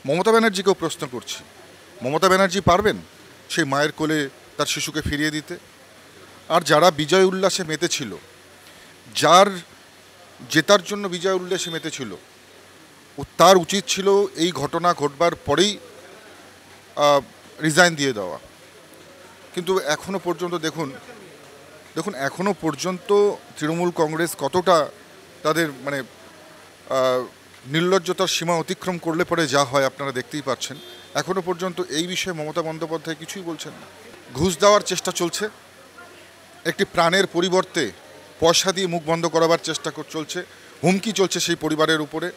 মমতা ব্যানার্জিকেও প্রশ্ন করছি, মমতা ব্যানার্জি পারবেন সেই মায়ের কোলে তার শিশুকে ফিরিয়ে দিতে? আর যারা বিজয় উল্লাসে মেতেছিল, যার জেতার জন্য বিজয় উল্লাসে মেতেছিল, তার উচিত ছিল এই ঘটনা ঘটবার পরেই রিজাইন দিয়ে দেওয়া। কিন্তু এখনও পর্যন্ত দেখুন এখনও পর্যন্ত তৃণমূল কংগ্রেস কতটা তাদের নির্লজ্জতার সীমা অতিক্রম করলে পরে যা হয় আপনারা দেখতেই পাচ্ছেন। এখনও পর্যন্ত এই বিষয়ে মমতা বন্দ্যোপাধ্যায় কিছুই বলছেন না। ঘুষ দেওয়ার চেষ্টা চলছে, একটি প্রাণের পরিবর্তে পয়সা দিয়ে মুখ বন্ধ করাবার চেষ্টা চলছে, হুমকি চলছে সেই পরিবারের উপরে,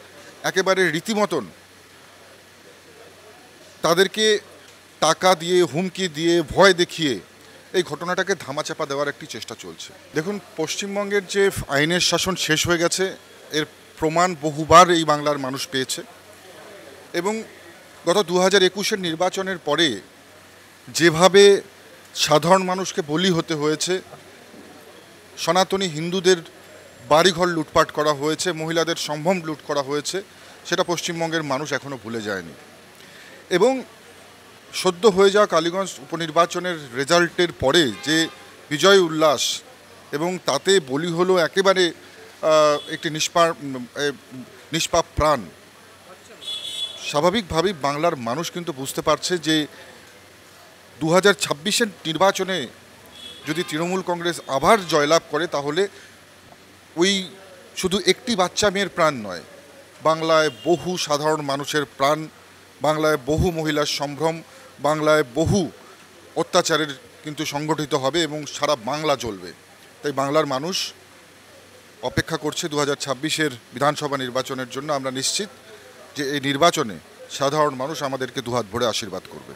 একেবারে রীতিমতন তাদেরকে টাকা দিয়ে, হুমকি দিয়ে, ভয় দেখিয়ে এই ঘটনাটাকে ধামাচাপা দেওয়ার একটি চেষ্টা চলছে। দেখুন, পশ্চিমবঙ্গের যে আইনের শাসন শেষ হয়ে গেছে এর প্রমাণ বহুবার এই বাংলার মানুষ পেয়েছে। এবং গত 2021-এর নির্বাচনের পরে যেভাবে সাধারণ মানুষকে বলি হতে হয়েছে, সনাতনী হিন্দুদের বাড়িঘর লুটপাট করা হয়েছে, মহিলাদের সম্ভ্রম লুট করা হয়েছে, সেটা পশ্চিমবঙ্গের মানুষ এখনও ভুলে যায়নি। এবং সদ্য হয়ে যাওয়া কালীগঞ্জ উপনির্বাচনের রেজাল্টের পরে যে বিজয় উল্লাস এবং তাতে বলি হলো একেবারে একটি নিষ্পাপ প্রাণ, স্বাভাবিকভাবেই বাংলার মানুষ কিন্তু বুঝতে পারছে যে 2026-এর নির্বাচনে যদি তৃণমূল কংগ্রেস আবার জয়লাভ করে তাহলে ওই শুধু একটি বাচ্চা মেয়ের প্রাণ নয়, বাংলায় বহু সাধারণ মানুষের প্রাণ, বাংলায় বহু মহিলার সম্ভ্রম, বাংলায় বহু অত্যাচারের কিন্তু সংগঠিত হবে এবং সারা বাংলা জ্বলবে। তাই বাংলার মানুষ অপেক্ষা করছে 2026-এর বিধানসভা নির্বাচনের জন্য। আমরা নিশ্চিত যে এই নির্বাচনে সাধারণ মানুষ আমাদেরকে দুহাত ভরে আশীর্বাদ করবে।